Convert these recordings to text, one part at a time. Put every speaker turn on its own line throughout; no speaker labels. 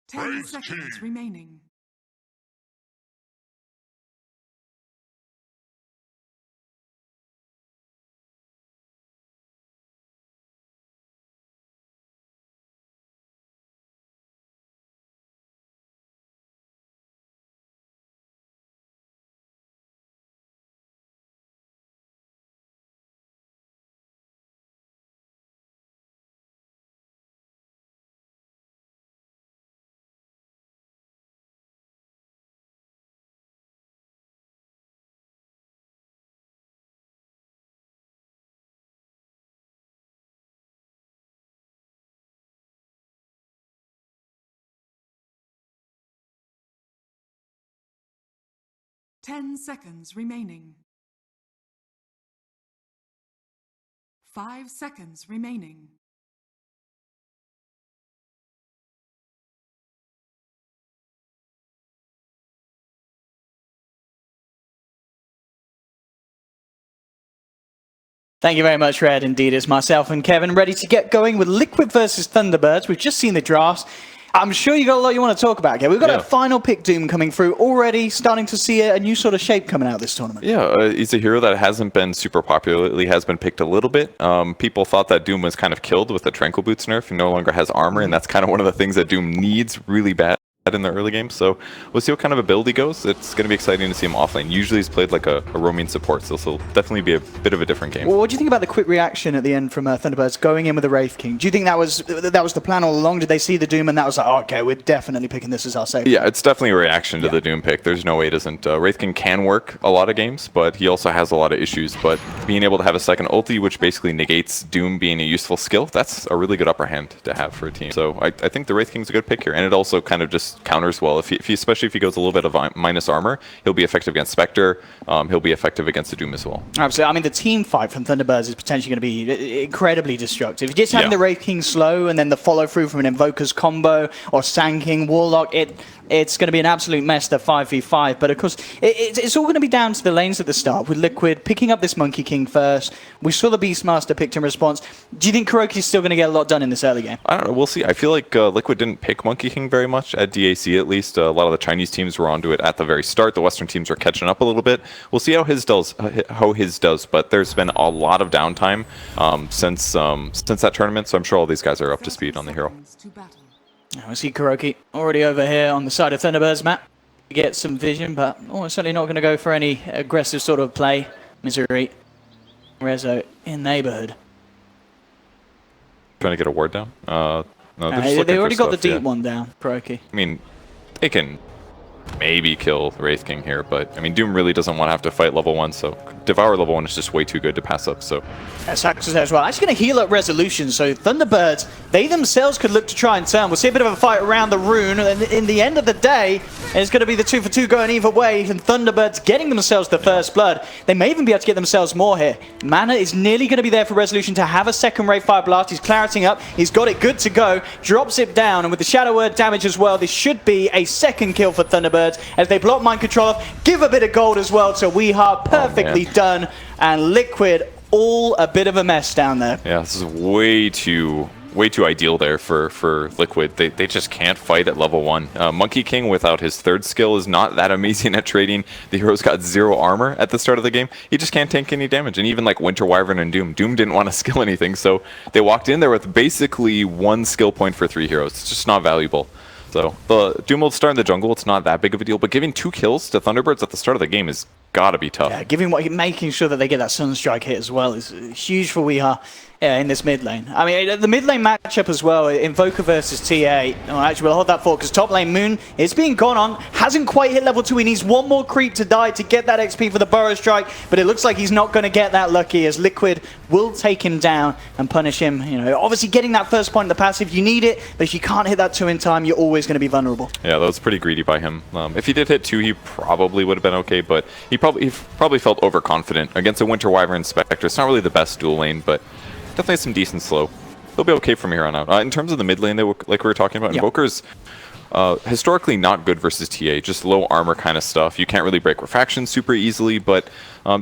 10 seconds remaining. Ten seconds remaining. 5 seconds remaining.
Thank you very much, Red. Indeed, it's myself and Kevin ready to get going with Liquid versus Thunderbirds. We've just seen the drafts. I'm sure you got a lot you want to talk about, Kev. We've got a final pick Doom coming through already, starting to see a new sort of shape coming out this tournament.
Yeah, he's a hero that hasn't been super popular lately, has been picked a little bit. People thought that Doom was kind of killed with the Tranquil Boots nerf and no longer has armor, and that's kind of one of the things that Doom needs really bad in the early game. So we'll see what kind of ability goes. It's going to be exciting to see him offlane. Usually he's played like a roaming support, so this will definitely be a bit of a different game.
Well, what do you think about the quick reaction at the end from Thunderbirds going in with the Wraith King? Do you think that was the plan all along? Did they see the Doom and that was like, oh, okay, we're definitely picking this as our safe?
Yeah, it's definitely a reaction to the Doom pick. There's no way it isn't. Wraith King can work a lot of games, but he also has a lot of issues. But being able to have a second ulti, which basically negates Doom being a useful skill, that's a really good upper hand to have for a team. So I think the Wraith King's a good pick here, and it also kind of just counters well. Especially if he goes a little bit of minus armor, he'll be effective against Spectre. He'll be effective against the Doom as well.
Absolutely. I mean, the team fight from Thunderbirds is potentially going to be incredibly destructive. Just having the Wraith King slow and then the follow through from an Invoker's combo or Sand King, Warlock, it's going to be an absolute mess, the 5v5. But of course, it's all going to be down to the lanes at the start, with Liquid picking up this Monkey King first. We saw the Beastmaster picked in response. Do you think KuroKy's still going to get a lot done in this early game?
I don't know. We'll see. I feel like Liquid didn't pick Monkey King very much at DAC, at least. A lot of the Chinese teams were onto it at the very start. The Western teams are catching up a little bit. We'll see how his does. But there's been a lot of downtime since that tournament, so I'm sure all these guys are up to speed on the hero.
I see KuroKy already over here on the side of Thunderbirds map. Get some vision, but certainly not going to go for any aggressive sort of play. Misery, Rezo in neighborhood.
Trying to get a ward down? No,
they already got the deep one down, KuroKy.
I mean, they can maybe kill the Wraith King here, but I mean, Doom really doesn't want to have to fight level 1, so Devour level 1 is just way too good to pass up, so.
Sax is there as well. Actually going to heal up Resolution, so Thunderbirds, they themselves could look to try and turn. We'll see a bit of a fight around the rune, and in the end of the day, it's going to be the 2-for-2 going either way, and Thunderbirds getting themselves the first blood. They may even be able to get themselves more here. Mana is nearly going to be there for Resolution to have a second Wraith Fire Blast. He's clarity up, he's got it good to go, drops it down, and with the Shadow Word damage as well, this should be a second kill for Thunderbirds as they block Mind Control off, give a bit of gold as well to Weeheart, perfectly done, and Liquid all a bit of a mess down there.
Yeah, this is way too ideal there for Liquid. They just can't fight at level 1. Monkey King without his third skill is not that amazing at trading. The hero's got 0 armor at the start of the game. He just can't tank any damage. And even like Winter Wyvern and Doom didn't want to skill anything, so they walked in there with basically 1 skill point for 3 heroes. It's just not valuable. So the Doom will start in the jungle. It's not that big of a deal, but giving 2 kills to Thunderbirds at the start of the game is gotta be tough.
Yeah, making sure that they get that Sunstrike hit as well is huge for Weeha in this mid lane. I mean, the mid lane matchup as well, Invoker versus TA. Oh, actually, we'll hold that for because top lane Moon is being gone on, hasn't quite hit level 2. He needs 1 more creep to die to get that XP for the Burrow Strike, but it looks like he's not going to get that lucky as Liquid will take him down and punish him. You know, obviously getting that first point in the passive, you need it, but if you can't hit that 2 in time, you're always going to be vulnerable.
Yeah, that was pretty greedy by him. If he did hit 2, he probably would have been okay, but he probably felt overconfident against a Winter Wyvern Spectre. It's not really the best dual lane, but definitely some decent slow. He'll be okay from here on out. In terms of the mid lane, like we were talking about, Invoker's historically not good versus TA, just low armor kind of stuff. You can't really break refraction super easily, but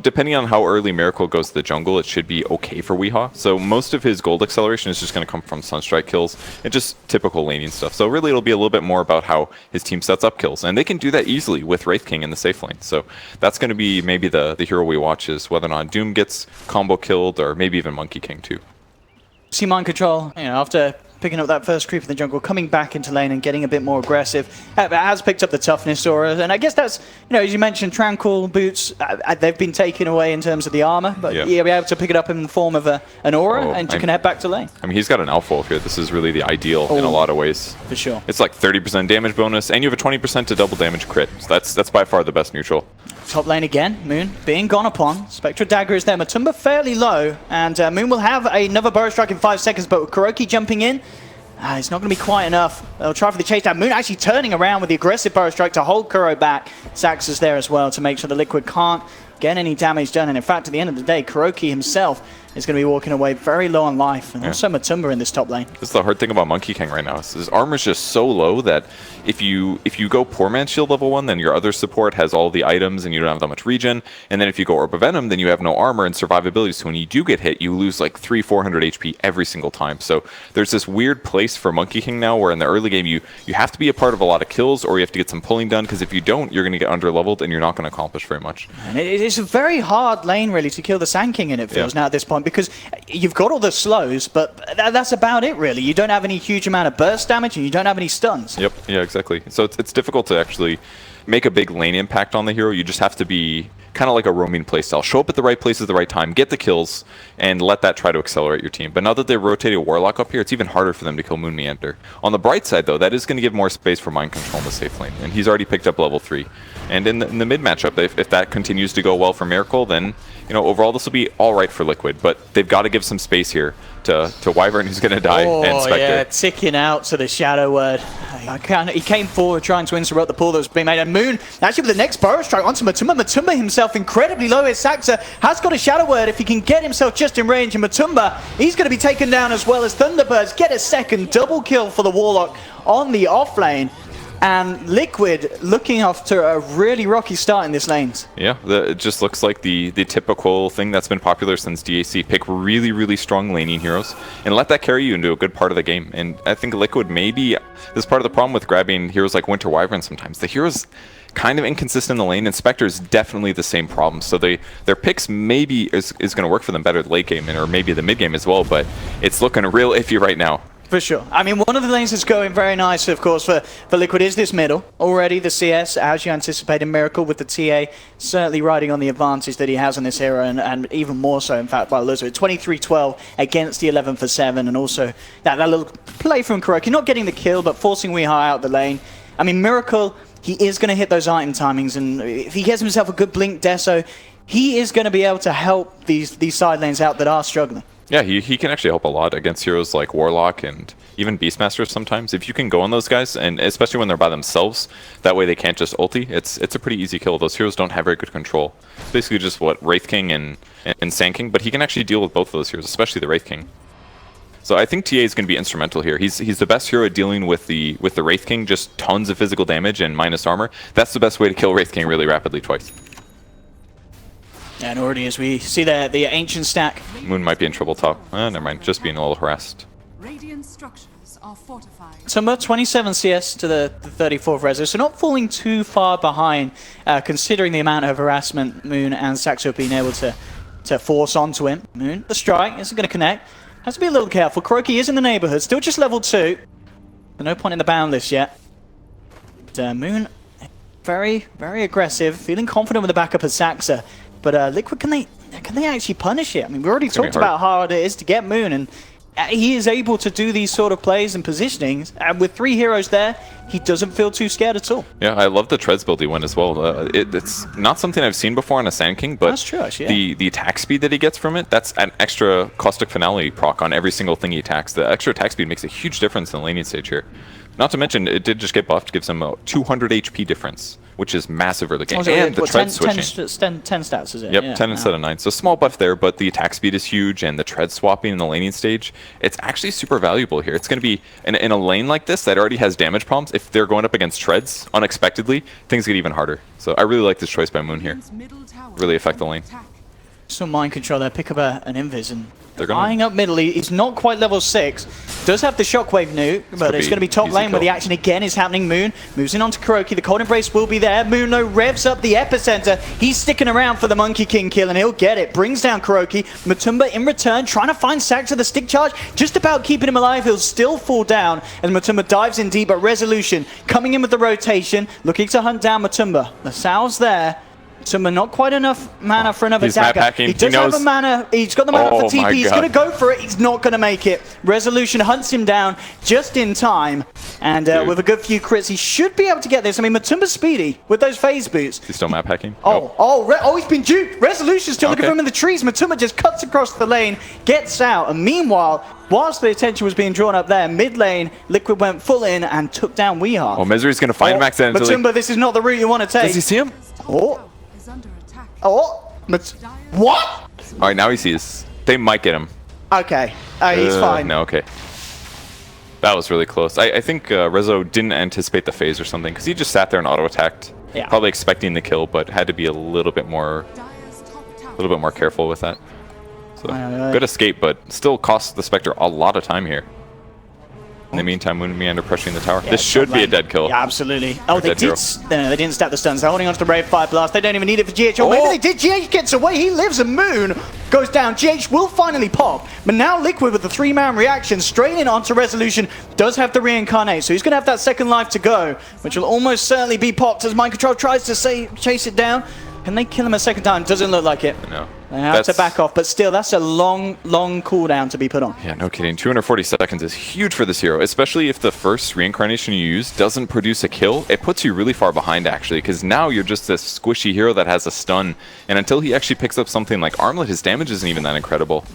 depending on how early Miracle goes to the jungle, it should be okay for Weehaw. So most of his gold acceleration is just going to come from Sunstrike kills and just typical laning stuff. So really it'll be a little bit more about how his team sets up kills. And they can do that easily with Wraith King in the safe lane. So that's going to be maybe the hero we watch, is whether or not Doom gets combo killed, or maybe even Monkey King too.
See mind control, after picking up that first creep in the jungle, coming back into lane and getting a bit more aggressive. Has picked up the toughness aura, and I guess that's, as you mentioned, Tranquil boots, they've been taken away in terms of the armor, but you'll be able to pick it up in the form of an aura, and you can head back to lane.
I mean, he's got an Alpha Wolf here. This is really the ideal in a lot of ways.
For sure.
It's like 30% damage bonus, and you have a 20% to double damage crit. So that's by far the best neutral.
Top lane again, Moon being gone upon. Spectral Dagger is there. Matumba fairly low, and Moon will have another Burrow Strike in 5 seconds, but with Kuroki jumping in, it's not going to be quite enough. They'll try for the chase down. Moon actually turning around with the aggressive Burrow Strike to hold Kuro back. Sax is there as well to make sure the Liquid can't get any damage done. And in fact, at the end of the day, Kuroki himself is going to be walking away very low on life. And also Matumba in this top lane.
That's the hard thing about Monkey King right now. His armor's just so low that if you go Poor Man's Shield level 1, then your other support has all the items and you don't have that much regen. And then if you go Orb of Venom, then you have no armor and survivability. So when you do get hit, you lose like 300-400 HP every single time. So there's this weird place for Monkey King now where in the early game you have to be a part of a lot of kills, or you have to get some pulling done, because if you don't, you're going to get under-leveled and you're not going to accomplish very much.
And it's a very hard lane really to kill the Sand King in, it feels now at this point, because you've got all the slows, but that's about it really. You don't have any huge amount of burst damage and you don't have any stuns.
Yep, yeah, exactly. So it's difficult to actually make a big lane impact on the hero. You just have to be kind of like a roaming playstyle. Show up at the right place at the right time, get the kills, and let that try to accelerate your team. But now that they've rotated Warlock up here, it's even harder for them to kill Moon Meander. On the bright side, though, that is going to give more space for mind control in the safe lane, and he's already picked up level 3. And in the mid matchup, if that continues to go well for Miracle, then overall this will be all right for Liquid. But they've got to give some space here to Wyvern, who's going to die, and Spectre.
Yeah, ticking out to the Shadow Word. He came forward trying to interrupt the pull that was being made, and Moon actually with the next Burrow Strike onto Matumba. Matumba himself incredibly low. His Saxa has got a Shadow Word. If he can get himself just in range, and Matumba, he's going to be taken down as well as Thunderbirds get a second double kill for the Warlock on the off lane. And Liquid looking after a really rocky start in this lanes. Yeah,
it just looks like the typical thing that's been popular since DAC. Pick really, really strong laning heroes and let that carry you into a good part of the game. And I think Liquid maybe this is part of the problem with grabbing heroes like Winter Wyvern sometimes. The heroes kind of inconsistent in the lane, and Spectre is definitely the same problem. So their picks maybe is going to work for them better late game, or maybe the mid game as well, but it's looking real iffy right now.
For sure. I mean, one of the lanes that's going very nice, of course, for Liquid is this middle. Already the CS, as you anticipated, Miracle with the TA, certainly riding on the advantage that he has on this hero, and even more so, in fact, by the looks of it. 23-12 against the 11-for-7, and also that little play from Kuroki, not getting the kill, but forcing Weehaw out the lane. I mean, Miracle, he is going to hit those item timings, and if he gets himself a good Blink Deso, he is going to be able to help these side lanes out that are struggling.
Yeah, he can actually help a lot against heroes like Warlock and even Beastmasters sometimes. If you can go on those guys, and especially when they're by themselves, that way they can't just ulti, it's a pretty easy kill. Those heroes don't have very good control. It's basically just Wraith King and Sand King, but he can actually deal with both of those heroes, especially the Wraith King. So I think TA is going to be instrumental here. He's the best hero at dealing with the Wraith King, just tons of physical damage and minus armor. That's the best way to kill Wraith King really rapidly twice.
And already as we see the ancient stack.
Moon might be in trouble top. Never mind, just being a little harassed.
Radiant structures are fortified.
Tumba 27 CS to the 34th Rezo, so not falling too far behind, considering the amount of harassment Moon and Saxo have been able to force onto him. Moon, the strike isn't going to connect. Has to be a little careful. Kuroki is in the neighborhood, still just level 2. But no point in the boundless yet. But, Moon, very, very aggressive, feeling confident with the backup of Saxa. But Liquid, can they actually punish it? I mean, we already talked about how hard it is to get Moon, and he is able to do these sort of plays and positionings. And with 3 heroes there, he doesn't feel too scared at all.
Yeah, I love the Treads build he went as well. It's not something I've seen before on a Sand King, but
that's true, actually,
the attack speed that he gets from it, that's an extra Caustic Finale proc on every single thing he attacks. The extra attack speed makes a huge difference in the laning stage here. Not to mention, it did just get buffed, gives him a 200 HP difference, which is massive early game.
Oh,
and the tread
10
switching.
10 stats, is it?
Yep,
Yeah,
10 instead of 9. So small buff there, but the attack speed is huge, and the tread swapping in the laning stage, it's actually super valuable here. It's going to be, in a lane like this that already has damage problems, if they're going up against treads unexpectedly, things get even harder. So I really like this choice by Moon here. Really affect the lane.
Some mind control there, pick up an invis and
They're gonna-
eyeing up middle. He's not quite level 6. Does have the shockwave nuke, but it's going to be top
easy
lane where the
kill.
action again is happening. Moon moves in onto Kuroki. The cold embrace will be there. Moon though revs up the epicenter. He's sticking around for the Monkey King kill and he'll get it. Brings down Kuroki. Matumba in return trying to find Sack to the stick charge. Just about keeping him alive. He'll still fall down as Matumba dives in deep, but Resolution coming in with the rotation. Looking to hunt down Matumba. The Sal's there. Matumba not quite enough mana for another
He's map
dagger.
hacking.
He does
He
have
knows.
a mana. He's got the mana for
Oh my
TP. He's
God.
going to go for it. He's not going to make it. Resolution hunts him down just in time. And with a good few crits, he should be able to get this. I mean, Matumba's speedy with those phase boots.
He's still map hacking.
He's been duped. Resolution's still looking
Okay.
for him in the trees. Matumba just cuts across the lane, gets out. And meanwhile, whilst the attention was being drawn up there, mid lane, Liquid went full in and took down Weehar.
Oh, Misery's going to find him accidentally.
Matumba, this is not the route you want to take.
Does he see him?
Oh,
Is under attack.
what?
All right, now he sees. They might get him.
Okay, he's fine.
No, okay. That was really close. I think Rezo didn't anticipate the phase or something, because he just sat there and auto-attacked.
Yeah.
Probably expecting the kill, but had to be a little bit more careful with that. So, good escape, but still costs the Spectre a lot of time here. In the meantime, Moon and Meander pressuring the tower.
Yeah,
This should
top
be a
lane.
dead kill.
Yeah, absolutely. Oh, they
dead
did.
hero.
No, they didn't stack the stuns. They're holding onto the Brave Fire Blast. They don't even need it for GH. Or maybe they did. GH gets away. He lives, and Moon goes down. GH will finally pop. But now Liquid with the 3-man reaction straight in onto Resolution does have the reincarnate. So he's going to have that second life to go, which will almost certainly be popped as Mind Control tries to chase it down. Can they kill him a second time? Doesn't look like it.
No.
They have to back off, but still, that's a long cooldown to be put on.
Yeah, no kidding. 240 seconds is huge for this hero, especially if the first reincarnation you use doesn't produce a kill. It puts you really far behind, actually, because now you're just this squishy hero that has a stun, and until he actually picks up something like Armlet, his damage isn't even that incredible.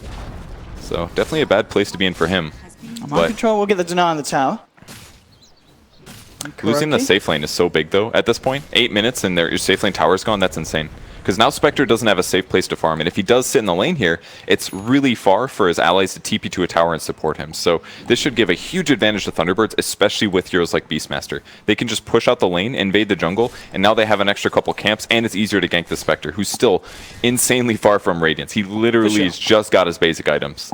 So definitely a bad place to be in for him.
Mind Control will get the deny on the tower.
Losing the safe lane is so big, though, at this point. 8 minutes and your safe lane tower's gone. That's insane. Because now Spectre doesn't have a safe place to farm, and if he does sit in the lane here, it's really far for his allies to TP to a tower and support him. So this should give a huge advantage to Thunderbirds, especially with heroes like Beastmaster. They can just push out the lane, invade the jungle, and now they have an extra couple camps, and it's easier to gank the Spectre, who's still insanely far from Radiance. He literally has just got his basic items.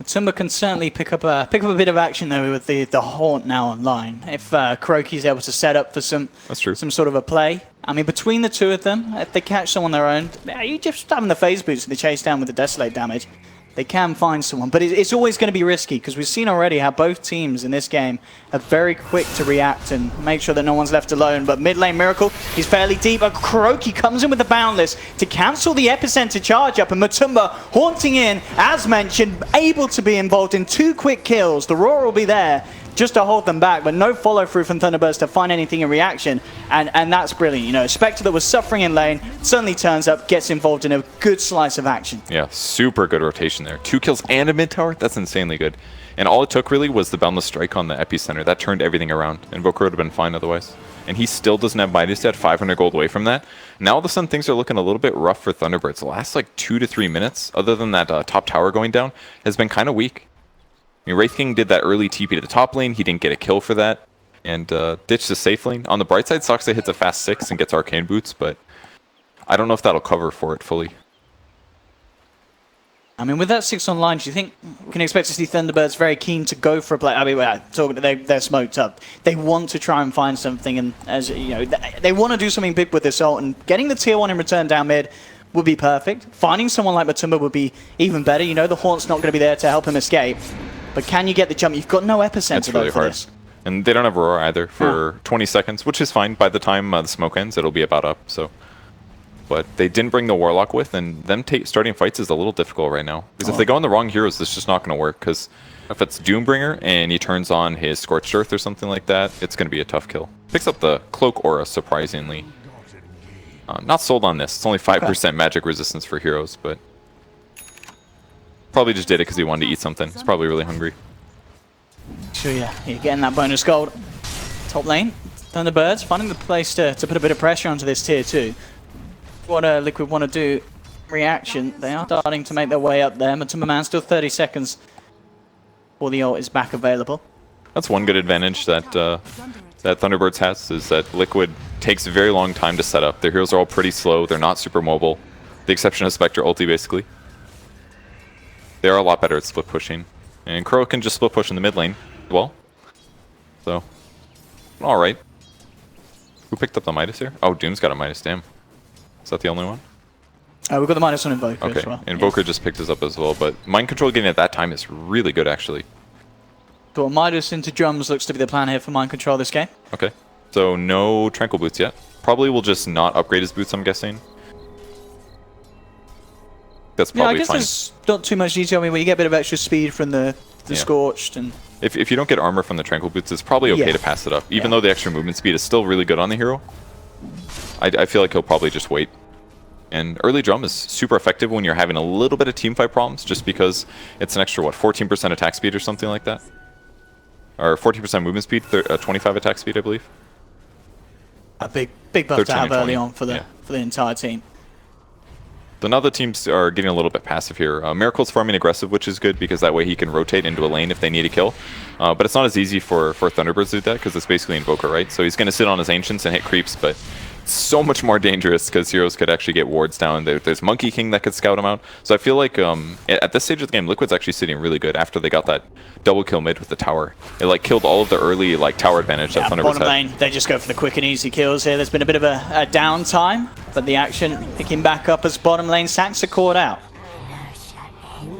Matumba can certainly pick up a bit of action though with the Haunt now online. If Kuroki's able to set up for some sort of a play. I mean, between the two of them, if they catch someone their own, you just having the phase boots and the chase down with the Desolate damage, they can find someone. But it's always going to be risky because we've seen already how both teams in this game are very quick to react and make sure that no one's left alone. But mid lane Miracle, he's fairly deep. Kuroki comes in with the Boundless to cancel the epicenter charge up, and Matumba haunting in, as mentioned, able to be involved in 2 quick kills. The Roar will be there just to hold them back, but no follow through from Thunderbirds to find anything in reaction, and that's brilliant. You know, a Spectre that was suffering in lane suddenly turns up, gets involved in a good slice of action.
Yeah, super good rotation there. 2 kills and a mid tower, that's insanely good. And all it took really was the Boundless Strike on the epicenter. That turned everything around, and Invoker would have been fine otherwise. And he still doesn't have Midas yet, 500 gold away from that. Now all of a sudden things are looking a little bit rough for Thunderbirds. The last like 2 to 3 minutes, other than that top tower going down, has been kind of weak. I mean, Wraith King did that early TP to the top lane. He didn't get a kill for that, and ditched the safe lane. On the bright side, Soxa hits a fast 6 and gets Arcane Boots, but I don't know if that'll cover for it fully.
I mean, with that 6 online, do you think we can expect to see Thunderbirds very keen to go for a play? I mean, they're smoked up. They want to try and find something, and as you know, they want to do something big with this ult, and getting the tier 1 in return down mid would be perfect. Finding someone like Matumba would be even better. You know, the Haunt's not going to be there to help him escape. But can you get the jump? You've got no epicenter
It's really hard.
this.
And they don't have Aurora either for 20 seconds, which is fine. By the time the smoke ends, it'll be about up. So, but they didn't bring the Warlock with, and them starting fights is a little difficult right now. Because if they go on the wrong heroes, it's just not going to work. Because if it's Doombringer and he turns on his Scorched Earth or something like that, it's going to be a tough kill. Picks up the Cloak Aura, surprisingly. Not sold on this. It's only 5% magic resistance for heroes, but probably just did it because he wanted to eat something. He's probably really hungry.
Sure, yeah, you're getting that bonus gold. Top lane, Thunderbirds finding the place to put a bit of pressure onto this tier 2. What Liquid want to do, reaction, they are starting to make their way up there. Matuma Man still 30 seconds before the ult is back available.
That's one good advantage that that Thunderbirds has, is that Liquid takes a very long time to set up. Their heroes are all pretty slow, they're not super mobile. The exception of Spectre ulti, basically. They are a lot better at split pushing. And Crow can just split push in the mid lane as well. So, alright. Who picked up the Midas here? Oh, Doom's got a Midas, damn. Is that the only one?
We've got the minus on Invoker
okay.
as well.
Invoker just picked us up as well, but Mind Control getting at that time is really good, actually.
So Midas into drums looks to be the plan here for Mind Control this game.
Okay. So no Tranquil Boots yet. Probably will just not upgrade his boots, I'm guessing. That's probably
I guess
fine.
there's not too much detail. I mean, when you get a bit of extra speed from the Scorched and...
If you don't get armor from the Tranquil Boots, it's probably okay to pass it up. Even though the extra movement speed is still really good on the hero, I feel like he'll probably just wait. And early drum is super effective when you're having a little bit of teamfight problems, just because it's an extra, what, 14% attack speed or something like that? Or 40% movement speed, 25 attack speed, I believe.
A big buff to have early on for the entire team.
So now the teams are getting a little bit passive here. Miracle's farming aggressive, which is good because that way he can rotate into a lane if they need a kill. But it's not as easy for Thunderbirds to do that because it's basically Invoker, right? So he's going to sit on his Ancients and hit creeps, but it's so much more dangerous because heroes could actually get wards down. There's Monkey King that could scout him out. So I feel like at this stage of the game, Liquid's actually sitting really good after they got that double kill mid with the tower. It like killed all of the early like tower advantage that Thunderbirds
bottom lane, they just go for the quick and easy kills here. There's been a bit of a downtime, but the action picking back up as bottom lane Sax are caught out.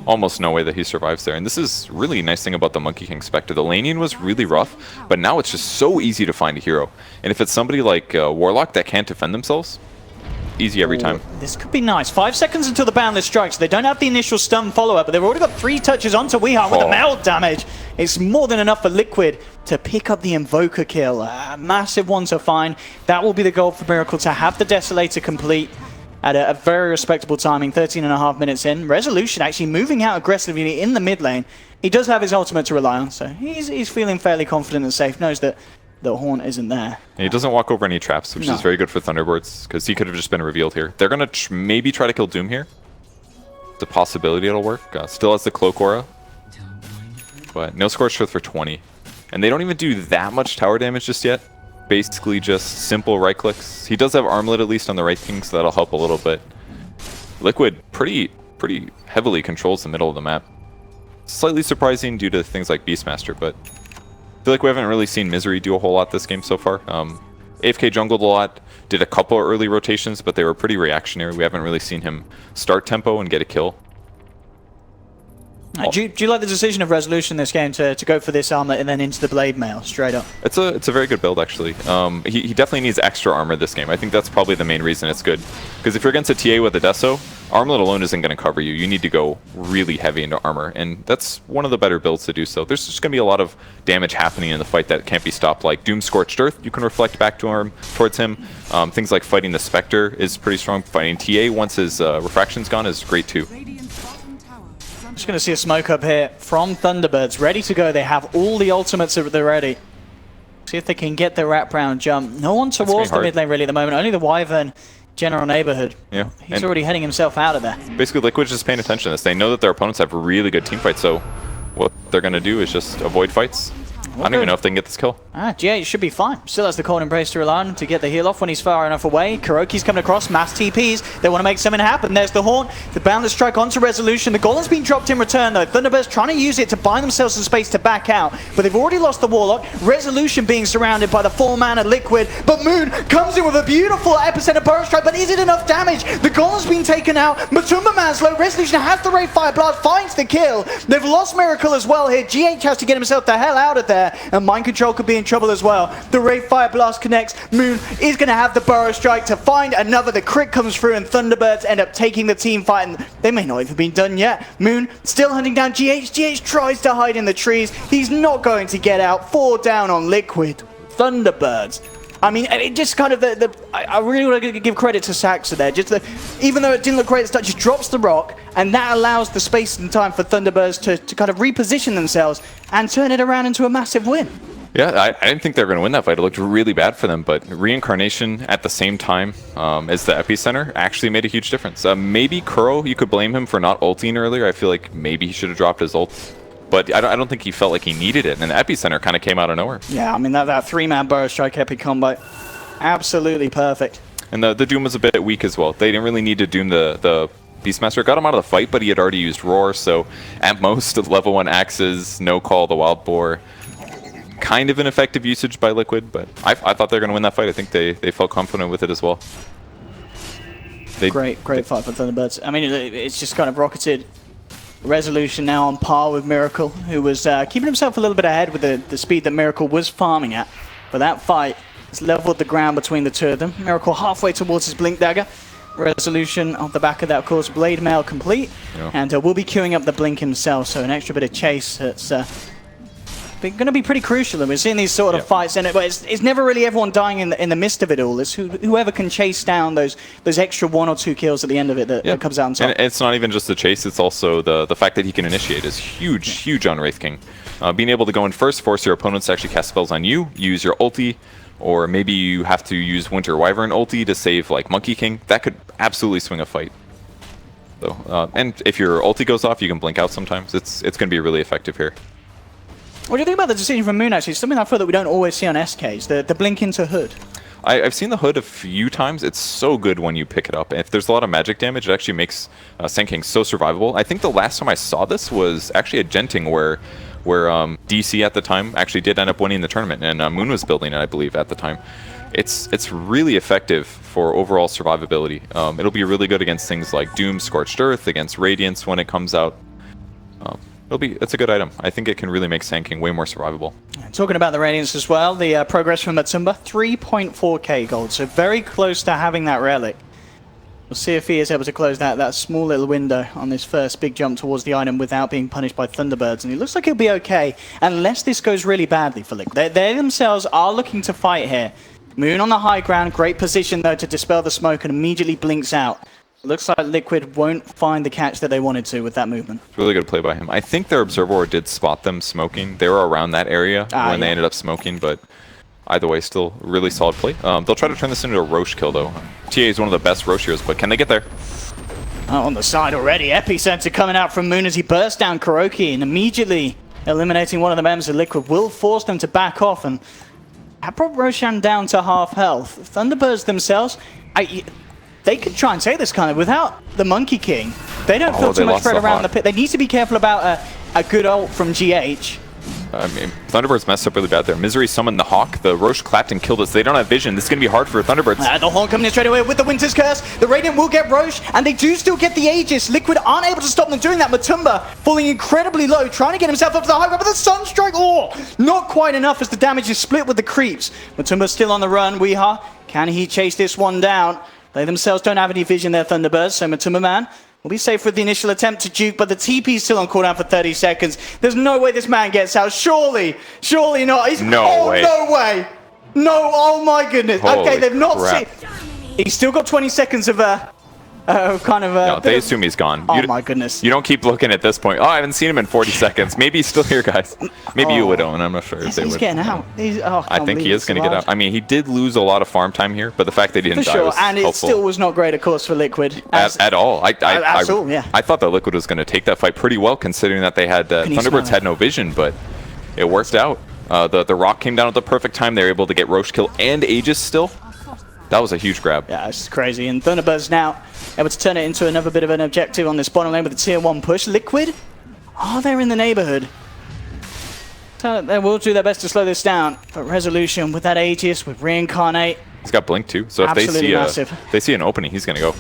Almost no way that he survives there. And this is really nice thing about the Monkey King Spectre. The laning was really rough, but now it's just so easy to find a hero. And if it's somebody like Warlock that can't defend themselves, easy every time.
This could be nice. 5 seconds until the Boundless strikes. They don't have the initial stun follow-up, but they've already got 3 touches onto Weeheart with the meld damage. It's more than enough for Liquid to pick up the Invoker kill. A massive one to find. That will be the goal for Miracle, to have the Desolator complete at a very respectable timing, 13.5 minutes in. Resolution actually moving out aggressively in the mid lane. He does have his ultimate to rely on, so he's feeling fairly confident and safe. Knows that the Horn isn't there.
And he doesn't walk over any traps, which is very good for Thunderbirds, because he could have just been revealed here. They're going to maybe try to kill Doom here. It's a possibility it'll work. Still has the Cloak Aura, but no Scorched Earth for 20. And they don't even do that much tower damage just yet. Basically just simple right clicks. He does have Armlet at least on the right king, so that'll help a little bit. Liquid pretty heavily controls the middle of the map. Slightly surprising due to things like Beastmaster, but I feel like we haven't really seen Misery do a whole lot this game so far. AFK jungled a lot, did a couple of early rotations, but they were pretty reactionary. We haven't really seen him start tempo and get a kill.
Do you like the decision of Resolution this game to go for this armlet and then into the Blade Mail straight up?
It's a very good build, actually. He definitely needs extra armor this game. I think that's probably the main reason it's good. Because if you're against a TA with a Deso, Armlet alone isn't going to cover you. You need to go really heavy into armor, and that's one of the better builds to do so. There's just going to be a lot of damage happening in the fight that can't be stopped, like Doom Scorched Earth. You can reflect back towards him. Things like fighting the Spectre is pretty strong. Fighting TA once his refraction's gone is great too.
Just going to see a smoke up here from Thunderbirds, ready to go. They have all the ultimates at the ready. See if they can get the wraparound jump. No one towards the mid lane really at the moment. Only the Wyvern general neighborhood.
Yeah,
he's already heading himself out of there.
Basically, Liquid's just paying attention to this. They know that their opponents have really good team fights, so what they're going to do is just avoid fights. I don't even know if they can get this kill.
G8 should be fine. Still has the Cold Embrace to rely on to get the heal off when he's far enough away. Kuroki's coming across, mass TPs. They want to make something happen. There's the Horn. The Boundless strike onto Resolution. The Golem's been dropped in return, though. Thunderbirds trying to use it to buy themselves some space to back out, but they've already lost the Warlock. Resolution being surrounded by the 4-mana Liquid, but Moon comes in with a beautiful epicenter burrow strike, but is it enough damage? The Golem's been taken out. Matuma Man's low. Resolution has the Ray Fire Blast, finds the kill. They've lost Miracle as well here. GH has to get himself the hell out of there, and Mind Control could be in trouble as well. The Ray Fire Blast connects. Moon is going to have the Burrow Strike to find another. The crit comes through, and Thunderbirds end up taking the team fight, and they may not even be done yet. Moon still hunting down GH. GH tries to hide in the trees. He's not going to get out. 4 down on Liquid. Thunderbirds I mean, it just kind of I really want to give credit to Saxa there. Just even though it didn't look great at the start, just drops the rock, and that allows the space and time for Thunderbirds to kind of reposition themselves and turn it around into a massive win.
Yeah, I didn't think they were going to win that fight. It looked really bad for them, but Reincarnation at the same time as the Epicenter actually made a huge difference. Maybe Kuro, you could blame him for not ulting earlier. I feel like maybe he should have dropped his ult. But I don't think he felt like he needed it, and the Epicenter kind of came out of nowhere. Yeah,
I mean, that three-man Burrow Strike Epi combo, absolutely perfect.
And the Doom was a bit weak as well. They didn't really need to Doom the Beastmaster. Got him out of the fight, but he had already used Roar, so at most, level 1 axes, no call the Wild Boar. Kind of an effective usage by Liquid, but I thought they were going to win that fight. I think they felt confident with it as well.
Great fight for Thunderbirds. I mean, it's just kind of rocketed. Resolution now on par with Miracle, who was keeping himself a little bit ahead with the speed that Miracle was farming at. But that fight has leveled the ground between the two of them. Miracle halfway towards his Blink Dagger. Resolution off the back of that, of course, Blade Mail complete. Yeah. And will be queuing up the Blink himself, so an extra bit of chase that's going to be pretty crucial. And we're seeing these sort of fights, and it's never really everyone dying in the midst of it all. It's whoever can chase down those extra 1 or 2 kills at the end of it that comes out on top.
And it's not even just the chase, it's also the fact that he can initiate is huge on Wraith King. Being able to go in first, force your opponents to actually cast spells on you, use your ulti, or maybe you have to use Winter Wyvern ulti to save like Monkey King. That could absolutely swing a fight. So, and if your ulti goes off, you can blink out sometimes. It's going to be really effective here.
What do you think about the decision from Moon, actually? It's something I feel that we don't always see on SKs, the blink into Hood.
I've seen the Hood a few times. It's so good when you pick it up. And if there's a lot of magic damage, it actually makes Sand King so survivable. I think the last time I saw this was actually at Genting, where DC at the time actually did end up winning the tournament, and Moon was building it, I believe, at the time. It's really effective for overall survivability. It'll be really good against things like Doom, Scorched Earth, against Radiance when it comes out. It's a good item. I think it can really make Sand King way more survivable.
Talking about the Radiance as well, the progress from Matumba, 3.4k gold, so very close to having that relic. We'll see if he is able to close that small little window on this first big jump towards the item without being punished by Thunderbirds, and he looks like he'll be okay, unless this goes really badly for Liquid. They themselves are looking to fight here. Moon on the high ground, great position though to dispel the smoke and immediately blinks out. Looks like Liquid won't find the catch that they wanted to with that movement.
Really good play by him. I think their Observer did spot them smoking. They were around that area when they ended up smoking, but either way, still really solid play. They'll try to turn this into a Roche kill, though. TA is one of the best Roche heroes, but can they get there?
On the side already, Epicenter coming out from Moon as he bursts down Kuroki, and immediately eliminating one of the members of Liquid will force them to back off, and that brought Roshan down to half health. Thunderbirds themselves, they could try and take this kind of without the Monkey King. They don't feel too much spread around the pit. They need to be careful about a good ult from GH.
I mean, Thunderbirds messed up really bad there. Misery summoned the Hawk. The Roche clapped and killed us. They don't have vision. This is going to be hard for Thunderbirds.
The Horn coming in straight away with the Winter's Curse. The Radiant will get Roche, and they do still get the Aegis. Liquid aren't able to stop them doing that. Matumba falling incredibly low, trying to get himself up to the high ground, but the Sunstrike, not quite enough as the damage is split with the creeps. Matumba's still on the run. Weeha, can he chase this one down? They themselves don't have any vision there, Thunderbirds, so Matumba man will be safe with the initial attempt to juke, but the TP's still on cooldown for 30 seconds. There's no way this man gets out. Surely not.
No way.
No way. No, oh my goodness.
Holy
okay, they've not
crap.
seen... He's still got 20 seconds of
No, they assume he's gone.
Oh my goodness.
You don't keep looking at this point. Oh, I haven't seen him in 40 seconds. Maybe he's still here, guys. Maybe you would own. I'm not sure if they would.
He's getting out.
I think he is going to get out. I mean, he did lose a lot of farm time here, but the fact that he didn't die was
and
helpful.
It still was not great, of course, for Liquid.
At all. I thought that Liquid was going to take that fight pretty well, considering that they had Thunderbirds had no vision, but it worked out. The Rock came down at the perfect time. They were able to get Roche kill and Aegis still. That was a huge grab.
Yeah, it's crazy. And Thunderbirds now able to turn it into another bit of an objective on this bottom lane with the tier 1 push. Liquid, they're in the neighborhood. So they will do their best to slow this down. But Resolution with that Aegis, with Reincarnate.
He's got Blink too, so if they see an opening, he's going to go.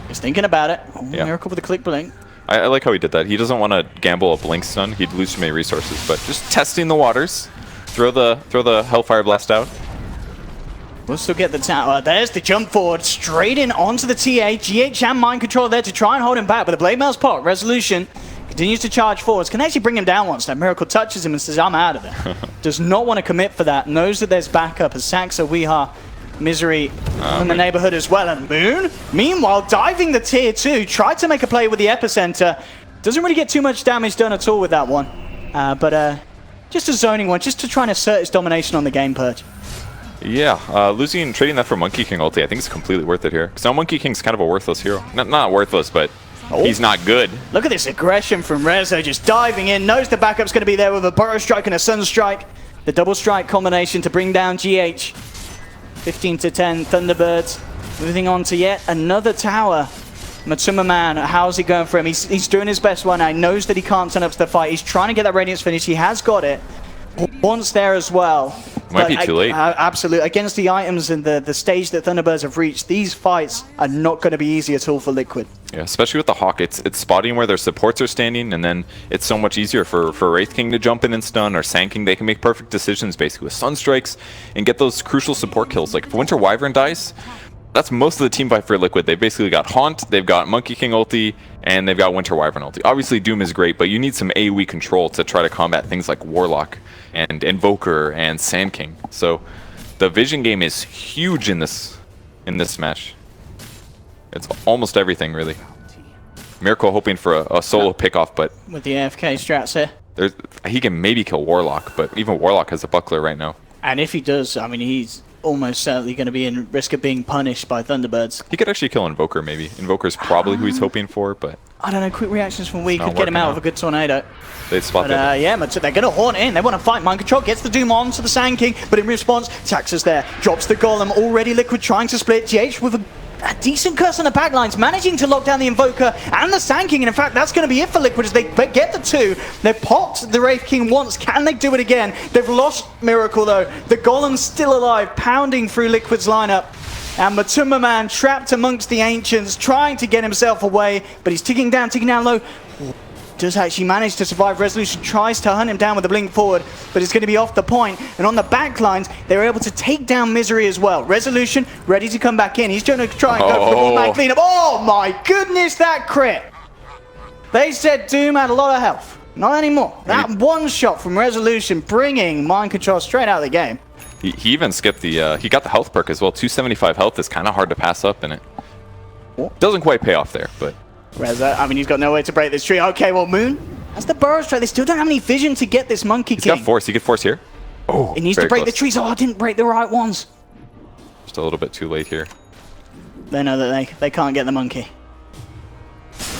He's thinking about it. Miracle with a click Blink.
I like how he did that. He doesn't want to gamble a Blink stun. He'd lose too many resources, but just testing the waters. Throw the Hellfire Blast out.
We'll still get the tower. There's the jump forward, straight in onto the TA. GH and Mind Control there to try and hold him back, but the Blade Mail's pot. Resolution Continues to charge forwards. Can actually bring him down once. Now Miracle touches him and says, I'm out of there. Does not want to commit for that. Knows that there's backup as Saxa, Weeha, Misery in the neighborhood as well. And Moon, meanwhile, diving the tier 2. Tried to make a play with the epicenter. Doesn't really get too much damage done at all with that one. But just a zoning one, just to try and assert his domination on the game, Purge.
Yeah, losing, trading that for Monkey King ulti, I think is completely worth it here. Because now Monkey King's kind of a worthless hero. Not worthless, but he's not good.
Look at this aggression from Rezo, just diving in. Knows the backup's going to be there with a Burrow Strike and a Sun Strike. The double strike combination to bring down GH. 15 to 10, Thunderbirds moving on to yet another tower. Matsuma Man, how's he going for him? He's doing his best one. He knows that he can't turn up to the fight. He's trying to get that Radiance finish. He has got it. Once there as well.
Might be too late.
Absolutely. Against the items and the stage that Thunderbirds have reached, these fights are not going to be easy at all for Liquid.
Yeah, especially with the Hawk. It's spotting where their supports are standing, and then it's so much easier for Wraith King to jump in and stun, or Sand King. They can make perfect decisions basically with Sun Strikes and get those crucial support kills. Like if Winter Wyvern dies, that's most of the team fight for Liquid. They've basically got Haunt, they've got Monkey King ulti, and they've got Winter Wyvern ulti. Obviously Doom is great, but you need some AoE control to try to combat things like Warlock and Invoker and Sand King. So the vision game is huge in this match. It's almost everything, really. Miracle hoping for a solo pickoff, but
with the AFK strats here,
he can maybe kill Warlock, but even Warlock has a buckler right now.
And if he does, I mean, he's almost certainly going to be in risk of being punished by Thunderbirds.
He could actually kill Invoker, maybe. Invoker's probably who he's hoping for, but
I don't know. Quick reactions from Wee could get him out of a good tornado.
They spot
that. Yeah, but they're going to haunt in. They want to fight. Mind Control gets the Doom on to the Sand King, but in response, Taxa's there. Drops the Golem. Already Liquid trying to split. GH with a decent curse on the backlines, managing to lock down the Invoker and the Sand King. And in fact, that's going to be it for Liquid as they get the 2. They've popped the Wraith King once. Can they do it again? They've lost Miracle, though. The Golem's still alive, pounding through Liquid's lineup. And Matsuma Man trapped amongst the Ancients, trying to get himself away, but he's ticking down low. Does actually manage to survive. Resolution tries to hunt him down with a blink forward, but it's going to be off the point. And on the back lines, they were able to take down Misery as well. Resolution ready to come back in. He's going to try and go for the one-man cleanup. Oh my goodness, that crit! They said Doom had a lot of health. Not anymore. That one shot from Resolution bringing Mind Control straight out of the game.
He even skipped the, he got the health perk as well. 275 health is kind of hard to pass up, and it doesn't quite pay off there, but.
Reza, I mean, he's got no way to break this tree. Okay, well, Moon, that's the Burrow Strike. They still don't have any vision to get this Monkey King.
He's got force. He could force here. Oh,
he needs to break the trees. Oh, I didn't break the right ones.
Just a little bit too late here.
They know that they can't get the monkey.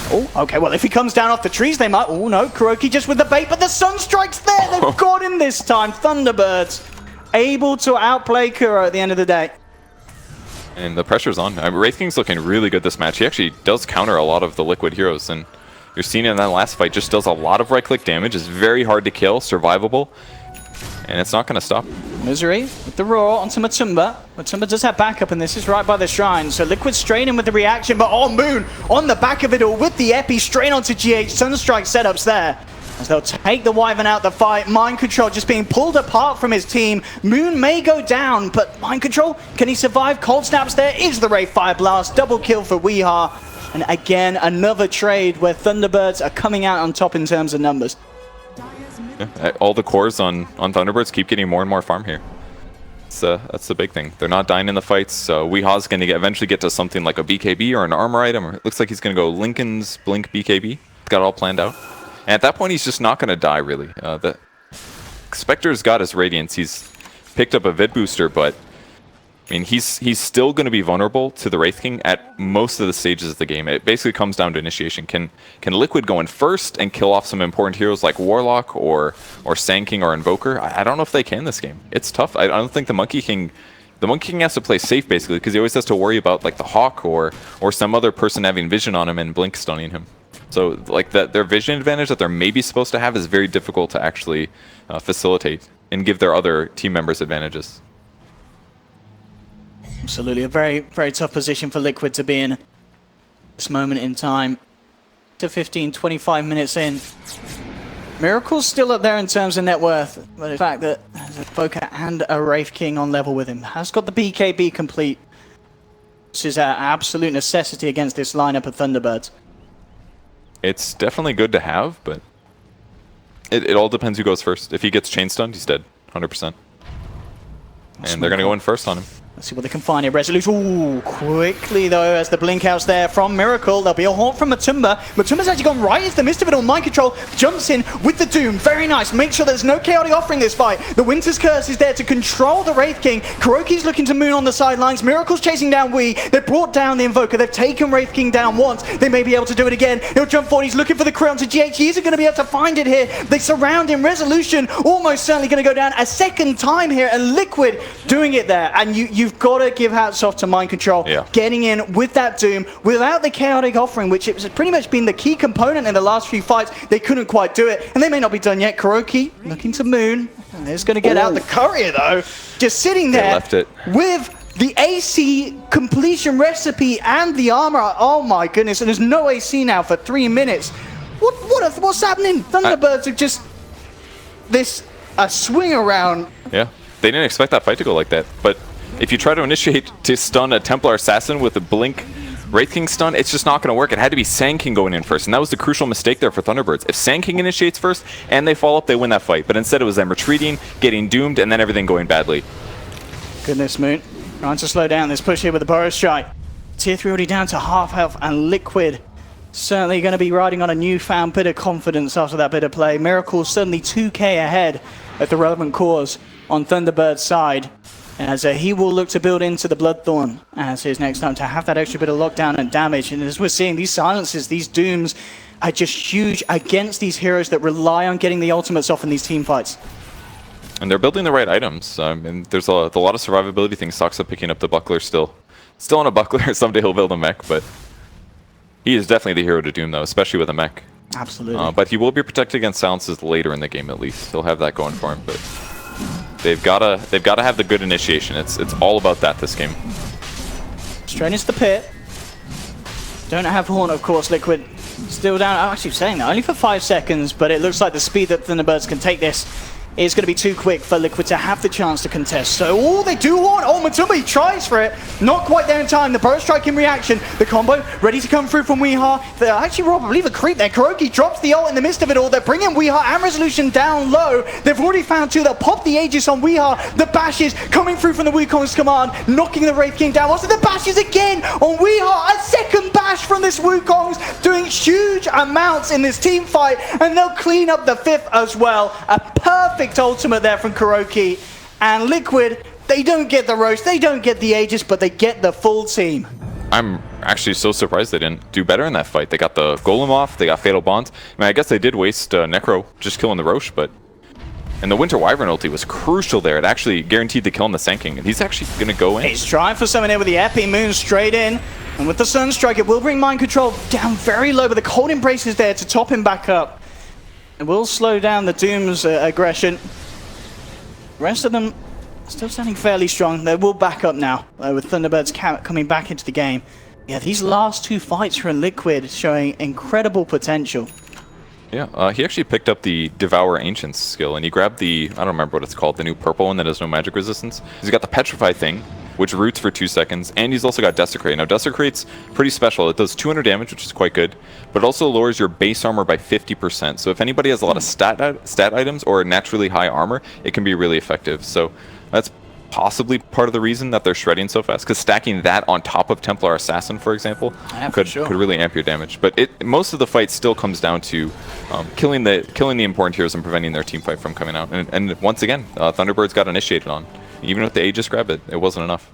Oh, okay, well, if he comes down off the trees, they might. Oh, no, Kuroki just with the bait, but the Sun Strike's there. They've got him this time. Thunderbirds able to outplay Kuro at the end of the day.
And the pressure's on. Wraith King's looking really good this match. He actually does counter a lot of the Liquid heroes, and you're seeing in that last fight, just does a lot of right-click damage. It's very hard to kill, survivable, and it's not going to stop.
Misery with the roar onto Matumba. Matumba does have backup, and this is right by the shrine. So Liquid straining with the reaction, but Moon on the back of it all with the Epi straight onto GH. Sunstrike setups there. As they'll take the Wyvern out the fight. Mind Control just being pulled apart from his team. Moon may go down, but Mind Control, can he survive? Cold Snaps there is the Ray Fire Blast. Double kill for Weeha. And again, another trade where Thunderbirds are coming out on top in terms of numbers.
Yeah, all the cores on Thunderbirds keep getting more and more farm here. That's the big thing. They're not dying in the fights, so Weeha's going to eventually get to something like a BKB or an armor item. It looks like he's going to go Lincoln's Blink BKB. Got it all planned out. And at that point, he's just not going to die, really. The Spectre's got his Radiance. He's picked up a Vid Booster, but I mean, he's still going to be vulnerable to the Wraith King at most of the stages of the game. It basically comes down to initiation. Can Liquid go in first and kill off some important heroes like Warlock or Sand King or Invoker? I don't know if they can this game. It's tough. I don't think the Monkey King has to play safe, basically, because he always has to worry about like the Hawk or some other person having vision on him and blink stunning him. So like their vision advantage that they're maybe supposed to have is very difficult to actually facilitate and give their other team members advantages.
Absolutely, a very, very tough position for Liquid to be in this moment in time. To 15, 25 minutes in. Miracle's still up there in terms of net worth, but the fact that there's a Boca and a Wraith King on level with him has got the BKB complete. This is an absolute necessity against this lineup of Thunderbirds.
It's definitely good to have, but it all depends who goes first. If he gets chain stunned, he's dead, 100%. And they're going to go in first on him.
Let's see what they can find here. Resolution. Ooh, quickly though, as the blink outs there from Miracle. There'll be a haunt from Matumba. Matumba's actually gone right into the midst of it all. Mind Control jumps in with the Doom. Very nice. Make sure there's no chaotic offering this fight. The Winter's Curse is there to control the Wraith King. Kuroki's looking to moon on the sidelines. Miracle's chasing down Wii. They've brought down the Invoker. They've taken Wraith King down once. They may be able to do it again. He'll jump forward. He's looking for the crown to GH. He isn't going to be able to find it here. They surround him. Resolution almost certainly going to go down a second time here. And Liquid doing it there. And you've got to give hats off to Mind Control, getting in with that Doom without the chaotic offering, which has pretty much been the key component in the last few fights. They couldn't quite do it, and they may not be done yet. Kuroki looking to moon, and there's going to get out the courier though, just sitting there
left it
with the AC completion recipe and the armor. Oh my goodness, and there's no AC now for 3 minutes. What's happening? Thunderbirds are just a swing around.
Yeah, they didn't expect that fight to go like that, but if you try to initiate to stun a Templar Assassin with a blink Wraith King stun, it's just not going to work. It had to be Sand King going in first, and that was the crucial mistake there for Thunderbirds. If Sand King initiates first and they fall up, they win that fight. But instead it was them retreating, getting doomed, and then everything going badly.
Goodness, Moon. Trying to slow down this push here with the Burrow Strike. Tier 3 already down to half health, and Liquid certainly going to be riding on a newfound bit of confidence after that bit of play. Miracle suddenly 2k ahead at the relevant cause on Thunderbird's side, as he will look to build into the Bloodthorn as his next time to have that extra bit of lockdown and damage. And as we're seeing, these silences, these Dooms are just huge against these heroes that rely on getting the ultimates off in these team fights.
And they're building the right items. And there's a lot of survivability things. Soxa picking up the buckler still. Still on a buckler. Someday he'll build a mech, but he is definitely the hero to Doom, though, especially with a mech.
Absolutely.
But he will be protected against silences later in the game, at least. He'll have that going for him, but they've gotta have the good initiation. It's all about that this game.
Straight into the pit. Don't have Horn, of course. Liquid still down. I'm actually saying that only for 5 seconds, but it looks like the speed that Thunderbirds can take this is going to be too quick for Liquid to have the chance to contest. So, they do Horn. Oh, Matumba, he tries for it. Not quite there in time. The Burrow Strike in reaction. The combo ready to come through from Weeha. They're actually probably a creep there. Kuroki drops the ult in the midst of it all. They're bringing Weeha and Resolution down low. They've already found two. They'll pop the Aegis on Weeha. The bashes coming through from the Wukong's command, knocking the Wraith King down. Also, the bashes again on Weeha. A second bash from this Wukong's, doing huge amounts in this team fight, and they'll clean up the 5th as well. A perfect ultimate there from Kuroki. And Liquid, they don't get the roast, they don't get the Aegis, but they get the full team.
I'm actually so surprised they didn't do better in that fight. They got the Golem off, they got Fatal Bonds. I mean, I guess they did waste Necro just killing the Roche, but... And the Winter Wyvern ulti was crucial there. It actually guaranteed the kill on the Sand King, and he's actually going to go in.
He's trying for something here with the Epi Moon straight in. And with the Sunstrike, it will bring Mind Control down very low, but the Cold Embrace is there to top him back up. It will slow down the Doom's aggression. The rest of them still standing fairly strong. They will back up now, with Thunderbirds coming back into the game. Yeah, these last 2 fights for Liquid showing incredible potential.
Yeah, he actually picked up the Devour Ancients skill, and he grabbed the, I don't remember what it's called, the new purple one that has no magic resistance. He's got the Petrify thing, which roots for 2 seconds, and he's also got Desecrate. Now, Desecrate's pretty special. It does 200 damage, which is quite good, but it also lowers your base armor by 50%. So if anybody has a lot of stat items or naturally high armor, it can be really effective. So that's possibly part of the reason that they're shredding so fast, because stacking that on top of Templar Assassin, for example, could really amp your damage. But most of the fight still comes down to killing the important heroes and preventing their team fight from coming out. And once again, Thunderbirds got initiated on. Even with the Aegis grab, it wasn't enough.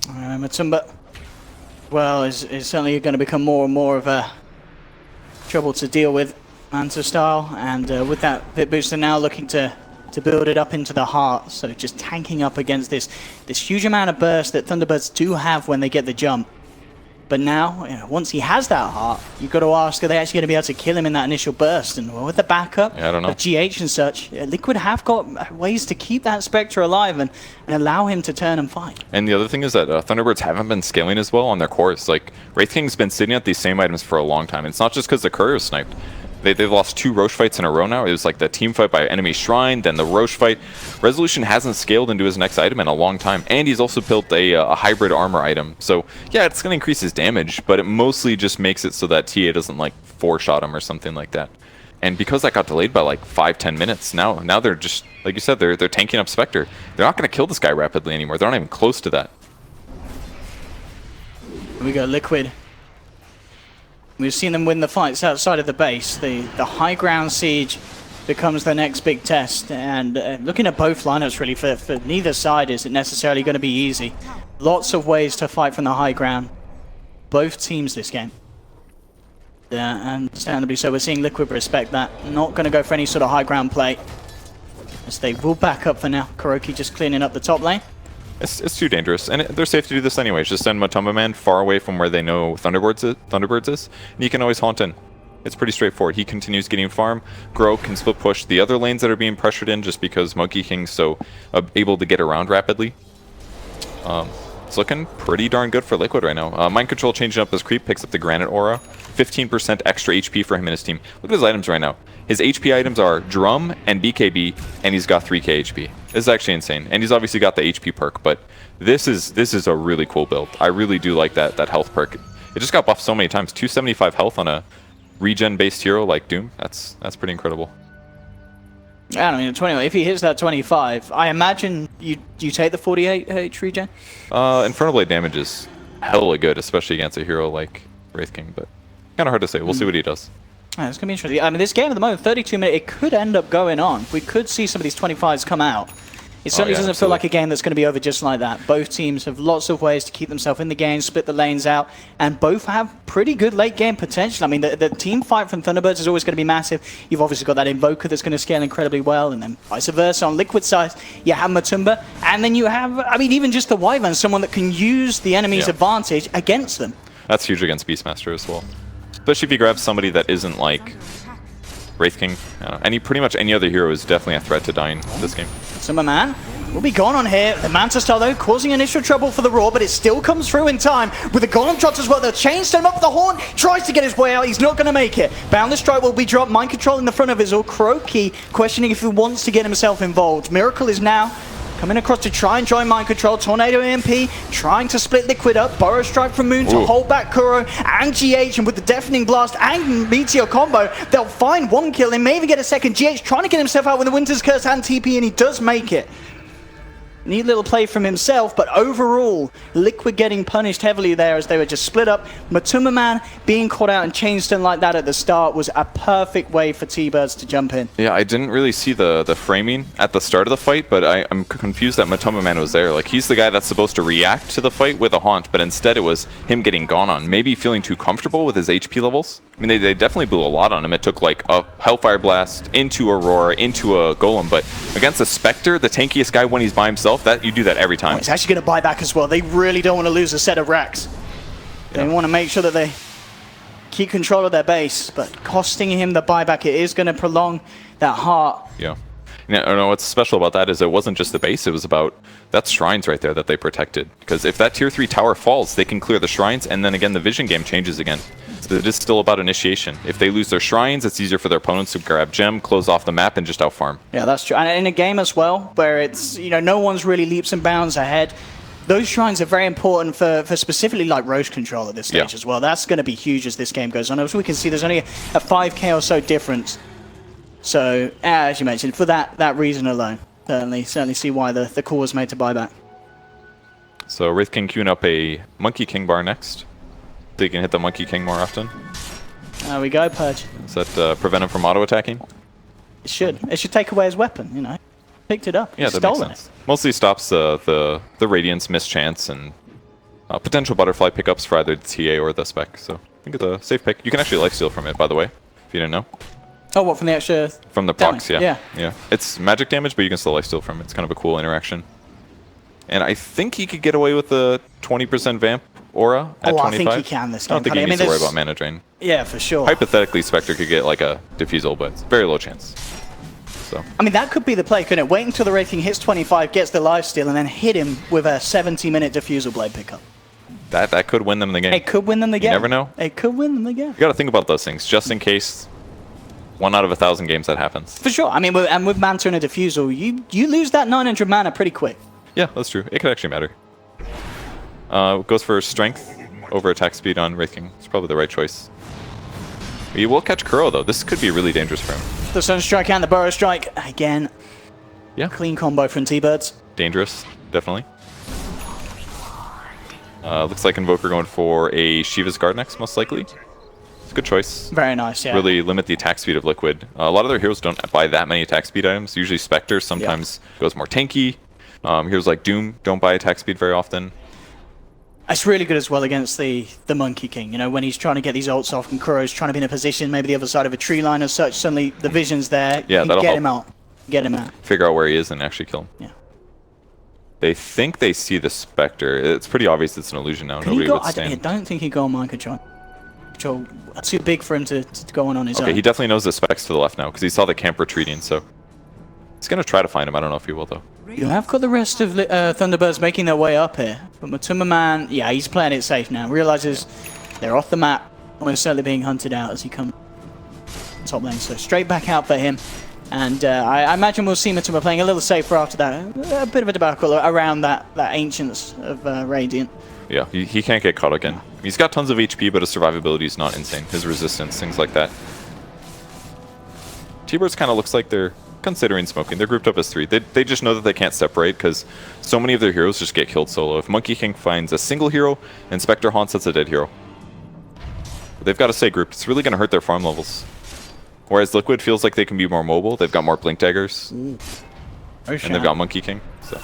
Matumba, well, is certainly going to become more and more of a trouble to deal with, Manta style, and with that bit booster now looking to build it up into the heart, so just tanking up against this huge amount of burst that Thunderbirds do have when they get the jump. But now, once he has that heart, you've got to ask, are they actually going to be able to kill him in that initial burst? And with the backup of GH and such, Liquid have got ways to keep that Spectre alive and allow him to turn and fight.
And the other thing is that Thunderbirds haven't been scaling as well on their cores. Like, Wraith King's been sitting at these same items for a long time. It's not just because the courier sniped. They've lost 2 Roche fights in a row now. It was like the team fight by enemy shrine, then the Roche fight. Resolution hasn't scaled into his next item in a long time, and he's also built a hybrid armor item. So yeah, it's going to increase his damage, but it mostly just makes it so that TA doesn't like 4-shot him or something like that. And because that got delayed by like 5-10 minutes, now they're just, like you said, they're tanking up Spectre. They're not going to kill this guy rapidly anymore. They're not even close to that.
Here we go, Liquid. We've seen them win the fights outside of the base. The high ground siege becomes the next big test. And looking at both lineups, really, for neither side is it necessarily going to be easy. Lots of ways to fight from the high ground. Both teams this game. Yeah, understandably so. We're seeing Liquid respect that. Not going to go for any sort of high ground play. As they will back up for now. Kuroki just cleaning up the top lane.
It's too dangerous, and they're safe to do this anyways. Just send Matumba Man far away from where they know Thunderbirds is, and he can always haunt in. It's pretty straightforward. He continues getting farm. Grow can split push the other lanes that are being pressured in just because Monkey King's so able to get around rapidly. It's looking pretty darn good for Liquid right now. Mind Control changing up his creep, picks up the Granite Aura. 15% extra HP for him and his team. Look at his items right now. His HP items are Drum and BKB, and he's got 3k HP. This is actually insane. And he's obviously got the HP perk, but this is a really cool build. I really do like that health perk. It just got buffed so many times. 275 health on a regen-based hero like Doom. That's pretty incredible.
Yeah, I mean, 20. If he hits that 25, I imagine you take the 48 H regen.
Infernal Blade damage is hella good, especially against a hero like Wraith King, but kind of hard to say. We'll see what he does.
Yeah, it's going to be interesting. I mean, this game at the moment, 32 minutes, it could end up going on. We could see some of these 25s come out. It certainly doesn't feel like a game that's going to be over just like that. Both teams have lots of ways to keep themselves in the game, split the lanes out, and both have pretty good late game potential. I mean, the team fight from Thunderbirds is always going to be massive. You've obviously got that Invoker that's going to scale incredibly well, and then vice versa. On Liquid side, you have Matumba, and then you have, I mean, even just the Wyvern, someone that can use the enemy's advantage against them.
That's huge against Beastmaster as well. Especially if you grab somebody that isn't like Wraith King. Pretty much any other hero is definitely a threat to dying this game.
Summer Man will be gone on here. The Manta Star, though, causing initial trouble for the Raw, but it still comes through in time with the Golem shots as well. They'll chain him up with the Horn, tries to get his way out. He's not going to make it. Boundless Strike will be dropped. Mind Control in the front of his all. Kuroki questioning if he wants to get himself involved. Miracle is now coming across to try and join Mind Control. Tornado EMP trying to split Liquid up. Burrow Strike from Moon to hold back Kuro and GH. And with the Deafening Blast and Meteor combo, they'll find one kill. They may even get a second. GH trying to get himself out with the Winter's Curse and TP, and he does make it. Neat little play from himself, but overall, Liquid getting punished heavily there as they were just split up. Matumba Man being caught out and changed in like that at the start was a perfect way for T-Birds to jump in.
Yeah, I didn't really see the framing at the start of the fight, but I'm confused that Matumba Man was there. Like, he's the guy that's supposed to react to the fight with a haunt, but instead it was him getting gone on. Maybe feeling too comfortable with his HP levels. I mean, they definitely blew a lot on him. It took like a Hellfire Blast into Aurora, into a Golem, but against a Spectre, the tankiest guy when he's by himself, that you do that every time.
Oh, he's actually going to buy back as well. They really don't want to lose a set of racks. They want to make sure that they keep control of their base, but costing him the buyback, it is going to prolong that heart.
Yeah. No, what's special about that is it wasn't just the base, it was about that shrines right there that they protected. Because if that tier 3 tower falls, they can clear the shrines, and then again the vision game changes again. So it is still about initiation. If they lose their shrines, it's easier for their opponents to grab gem, close off the map, and just outfarm.
Yeah, that's true. And in a game as well, where it's, you know, no one's really leaps and bounds ahead, those shrines are very important for specifically like Roche control at this stage as well. That's going to be huge as this game goes on. As we can see, there's only a 5k or so difference. So, as you mentioned, for that reason alone, certainly see why the call was made to buy back.
So Wraith King queuing up a Monkey King bar next. So you can hit the Monkey King more often.
There we go, Purge.
Does that prevent him from auto-attacking?
It should. It should take away his weapon, you know. Picked it up.
Yeah, that makes sense. Mostly stops the Radiance, Mischance, and potential Butterfly pickups for either the TA or the Spec. So I think it's a safe pick. You can actually lifesteal from it, by the way, if you didn't know.
Oh, what, from the extra...
From the procs,
yeah.
Yeah. It's magic damage, but you can still lifesteal from it. It's kind of a cool interaction. And I think he could get away with the 20% Vamp Aura at 25.
I think he can this game.
I don't think he needs to worry about mana drain.
Yeah, for sure.
Hypothetically, Spectre could get like a Diffusal, but it's very low chance. So.
I mean, that could be the play, couldn't it? Wait until the Wraith King hits 25, gets the lifesteal, and then hit him with a 70-minute Diffusal Blade pickup.
That could win them the game.
It could win them the game.
You never know.
It could win them the game.
You got to think about those things, just in case 1 out of 1,000 games that happens.
For sure. I mean, with Manta and a Diffusal, you lose that 900 mana pretty quick.
Yeah, that's true. It could actually matter. Goes for strength over attack speed on Wraith King. It's probably the right choice. He will catch Kuro, though. This could be really dangerous for him.
The Sunstrike and the Burrow Strike. Again,
Yeah.
clean combo from T-Birds.
Dangerous, definitely. Looks like Invoker going for a Shiva's Guard next, most likely. It's a good choice.
Very nice, yeah.
Really limit the attack speed of Liquid. A lot of their heroes don't buy that many attack speed items. Usually Spectre sometimes goes more tanky. Heroes like Doom don't buy attack speed very often.
It's really good as well against the Monkey King. You know, when he's trying to get these ults off and Kuro's trying to be in a position, maybe the other side of a tree line or such, suddenly the vision's there.
Yeah,
you
that'll
get
help.
him out. Get him out.
Figure out where he is and actually kill him.
Yeah.
They think they see the Spectre. It's pretty obvious it's an illusion now.
Can
Nobody
he go?
would stand.
I don't think he'd go on mind control. Too big for him to go on his own.
Okay, he definitely knows the Spec's to the left now because he saw the camp retreating, so he's going to try to find him. I don't know if he will, though.
You have got the rest of Thunderbirds making their way up here. But Matuma Man, yeah, he's playing it safe now. Realizes they're off the map. Almost certainly being hunted out as he comes top lane. So straight back out for him. And I imagine we'll see Matuma playing a little safer after that. A bit of a debacle around that Ancients of Radiant.
Yeah, he can't get caught again. He's got tons of HP, but his survivability is not insane. His resistance, things like that. T-Birds kind of looks like they're considering smoking. They're grouped up as 3. They just know that they can't separate because so many of their heroes just get killed solo. If Monkey King finds a single hero and Spectre haunts, that's a dead hero. They've got to stay grouped. It's really going to hurt their farm levels. Whereas Liquid feels like they can be more mobile. They've got more Blink Daggers. And they've got Monkey King. So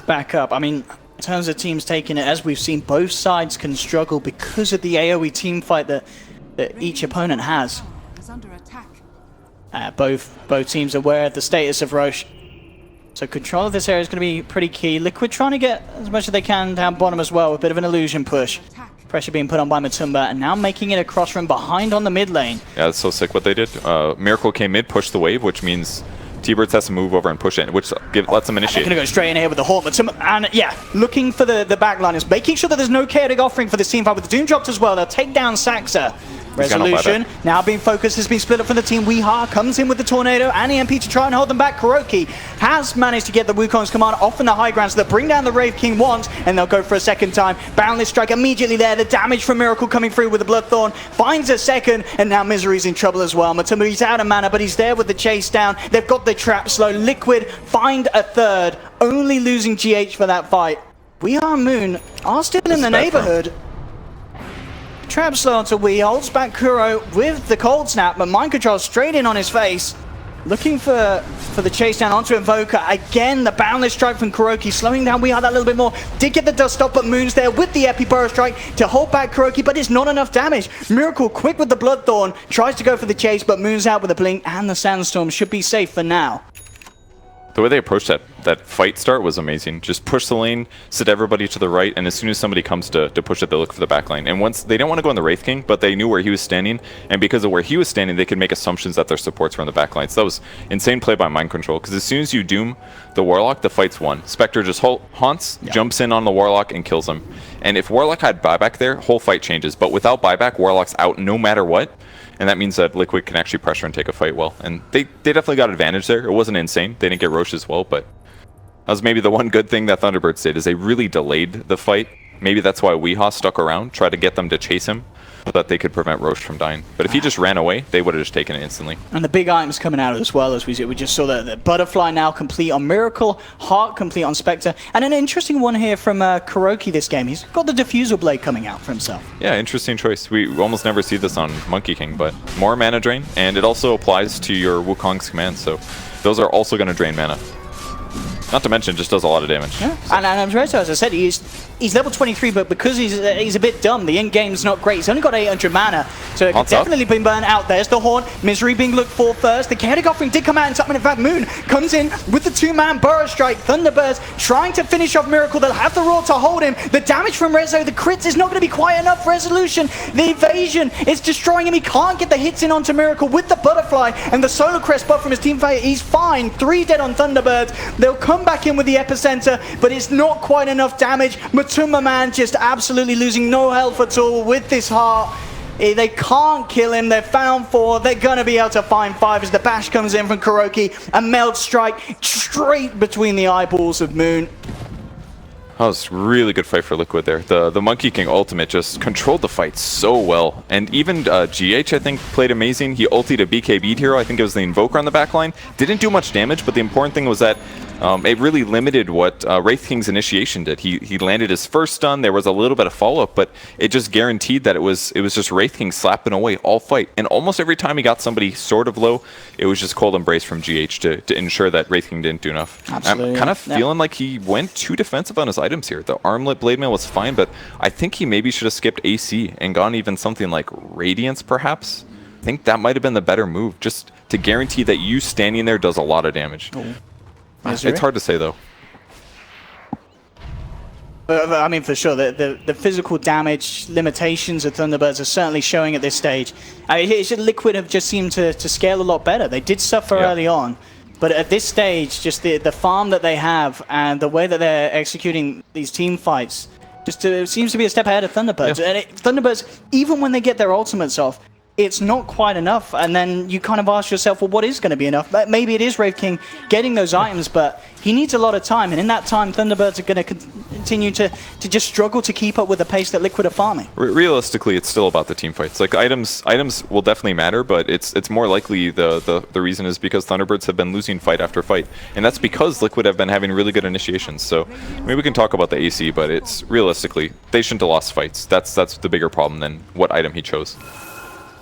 back up. I mean, in terms of teams taking it, as we've seen, both sides can struggle because of the AoE team fight that each opponent has.
Is under attack.
Both teams are aware of the status of Roche. So control of this area is going to be pretty key. Liquid trying to get as much as they can down bottom as well. A bit of an illusion push. Pressure being put on by Matumba, and now making it across from behind on the mid lane.
yeah, it's so sick what they did. Miracle came mid, pushed the wave, which means T-Birds has to move over and push it, which lets them
They're
initiate.
going to go straight in here with the Haunt. Matumba, and yeah, looking for the backliners, making sure that there's no chaotic offering for this team fight with the Doom dropped as well. They'll take down Saxa. Resolution now being focused, has been split up from the team. Weeha comes in with the Tornado and EMP to try and hold them back. Kuroki has managed to get the Wukong's command off in the high ground, so they'll bring down the Wraith King once, and they'll go for a second time. Boundless Strike immediately there. The damage from Miracle coming through with the Bloodthorn finds a second, and now Misery's in trouble as well. Matumba, he's out of mana, but he's there with the chase down. They've got the trap slow. Liquid find a third, only losing GH for that fight. Weeha Moon are still in the neighborhood. Trap slow onto Wii, holds back Kuro with the cold snap, but mind control straight in on his face. Looking for the chase down onto Invoker. Again, the Boundless Strike from Kuroki, slowing down Weeha that little bit more. Did get the dust off, but Moon's there with the Epi Burrow Strike to hold back Kuroki, but it's not enough damage. Miracle quick with the Bloodthorn, tries to go for the chase, but Moon's out with a blink, and the Sandstorm should be safe for now.
The way they approached that fight start was amazing. Just push the lane, sit everybody to the right, and as soon as somebody comes to push it, they look for the back lane. And once they didn't want to go on the Wraith King, but they knew where he was standing, and because of where he was standing, they could make assumptions that their supports were on the back line. So that was insane play by mind control, because as soon as you doom the Warlock, the fight's won. Spectre just haunts, jumps in on the Warlock, and kills him. And if Warlock had buyback there, whole fight changes. But without buyback, Warlock's out no matter what. And that means that Liquid can actually pressure and take a fight well. And they definitely got advantage there. It wasn't insane. They didn't get Roche as well, but that was maybe the one good thing that Thunderbirds did, is they really delayed the fight. Maybe that's why Weeha stuck around, tried to get them to chase him, so that they could prevent Roche from dying. But if he just ran away, they would have just taken it instantly.
And the big items coming out as well, as we just saw the Butterfly now complete on Miracle, Heart complete on Spectre, and an interesting one here from Kuroki this game. He's got the Diffusal Blade coming out for himself.
Yeah, interesting choice. We almost never see this on Monkey King, but more mana drain, and it also applies to your Wukong's command, so those are also going to drain mana. Not to mention, just does a lot of damage.
Yeah. So. And I'm sure, so as I said, he's level 23, but because he's a bit dumb, the end game's not great. He's only got 800 mana, so it could definitely been burnt out. There's the Haunt, Misery being looked for first. The Chaotic Offering did come out in time, in fact, Moon comes in with the 2-man Burrow Strike. Thunderbirds trying to finish off Miracle. They'll have the Roar to hold him. The damage from Rezo, the crits is not going to be quite enough. Resolution, the evasion is destroying him. He can't get the hits in onto Miracle with the Butterfly, and the Solar Crest buff from his teamfight. He's fine. 3 dead on Thunderbirds. They'll come back in with the Epicenter, but it's not quite enough damage. Matumba Man just absolutely losing no health at all with this Heart. They can't kill him. They're found 4. They're going to be able to find 5 as the bash comes in from Kuroki. A meld strike straight between the eyeballs of Moon.
That was a really good fight for Liquid there. The Monkey King ultimate just controlled the fight so well. And even GH, I think, played amazing. He ultied a BKB hero. I think it was the Invoker on the backline. Didn't do much damage, but the important thing was that it really limited what Wraith King's initiation did. He landed his first stun. There was a little bit of follow-up, but it just guaranteed that it was just Wraith King slapping away all fight. And almost every time he got somebody sort of low, it was just Cold Embrace from GH to ensure that Wraith King didn't do enough.
Absolutely.
I'm kind of feeling like he went too defensive on his items here. The Armlet Blade Mail was fine, but I think he maybe should have skipped AC and gone even something like Radiance, perhaps. I think that might have been the better move, just to guarantee that you standing there does a lot of damage. It's hard to say, though.
I mean, for sure, the physical damage limitations of Thunderbirds are certainly showing at this stage. Liquid have just seemed to scale a lot better. They did suffer early on, but at this stage, just the farm that they have and the way that they're executing these team fights just seems to be a step ahead of Thunderbirds.
Yeah.
And Thunderbirds, even when they get their ultimates off, it's not quite enough, and then you kind of ask yourself, well, what is going to be enough? Maybe it is Wraith King getting those items, but he needs a lot of time, and in that time, Thunderbirds are going to continue to just struggle to keep up with the pace that Liquid are farming.
Realistically, it's still about the team fights. Like, items will definitely matter, but it's more likely the reason is because Thunderbirds have been losing fight after fight, and that's because Liquid have been having really good initiations. So maybe we can talk about the AC, but it's realistically, they shouldn't have lost fights. That's the bigger problem than what item he chose.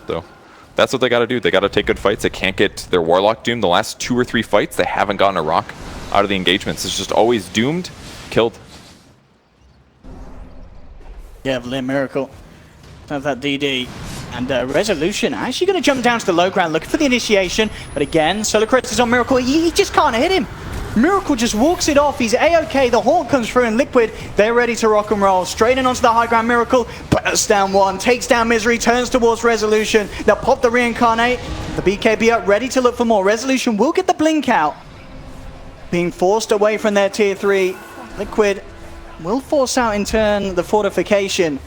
So that's what they got to do. They got to take good fights. They can't get their Warlock doomed. The last 2 or 3 fights, they haven't gotten a rock out of the engagements. It's just always doomed, killed.
Yeah, Limb Miracle. Have that DD. And Resolution actually going to jump down to the low ground looking for the initiation. But again, Solar Crest is on Miracle. He just can't hit him. Miracle just walks it off. He's A-OK. The Haunt comes through and Liquid, they're ready to rock and roll. Straight in onto the high ground. Miracle bursts down 1, takes down Misery, turns towards Resolution. They'll pop the Reincarnate. The BKB up, ready to look for more. Resolution will get the blink out. Being forced away from their tier 3. Liquid will force out in turn the fortification.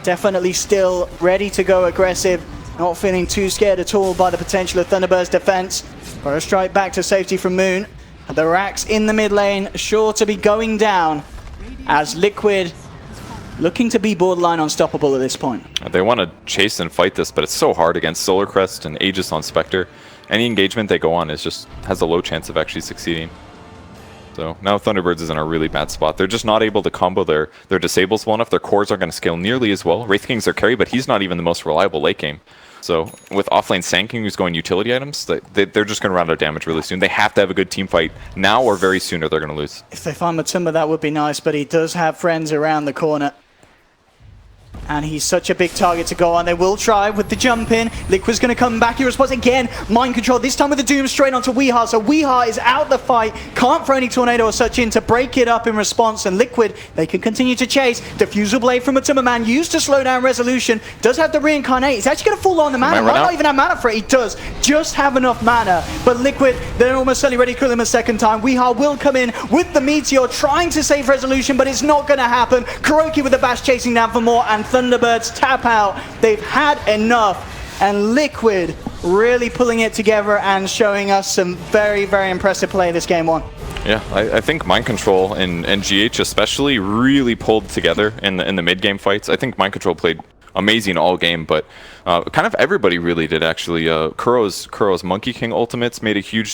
Definitely still ready to go aggressive. Not feeling too scared at all by the potential of Thunderbird's defense. First strike back to safety from Moon. The Rax in the mid lane, sure to be going down as Liquid looking to be borderline unstoppable at this point.
They want to chase and fight this, but it's so hard against Solar Crest and Aegis on Spectre. Any engagement they go on has a low chance of actually succeeding. So now Thunderbirds is in a really bad spot. They're just not able to combo their disables well enough. Their cores aren't going to scale nearly as well. Wraith King's their carry, but he's not even the most reliable late game. So with offlane Sand King who's going utility items, they're just going to run out of damage really soon. They have to have a good team fight now or very soon or they're going to lose.
If they find Matumba, that would be nice, but he does have friends around the corner. And he's such a big target to go on. They will try with the jump in. Liquid's going to come back. He responds again. Mind control. This time with the Doom straight onto Weeha. So Weeha is out the fight. Can't throw any Tornado or such in to break it up in response. And Liquid, they can continue to chase. Diffusal Blade from Matumba Man used to slow down Resolution. Does have the Reincarnate. He's actually going to fall on the mana. Might not even have mana for it. He does just have enough mana. But Liquid, they're almost certainly ready to kill him a second time. Weeha will come in with the Meteor trying to save Resolution, but it's not going to happen. Kuroki with the bash chasing down for more. And Thunderbirds tap out. They've had enough, and Liquid really pulling it together and showing us some very, very impressive play this game 1.
Yeah, I think Mind Control and GH especially really pulled together in the mid game fights. I think Mind Control played amazing all game, but kind of everybody really did actually. Kuro's Monkey King ultimates made a huge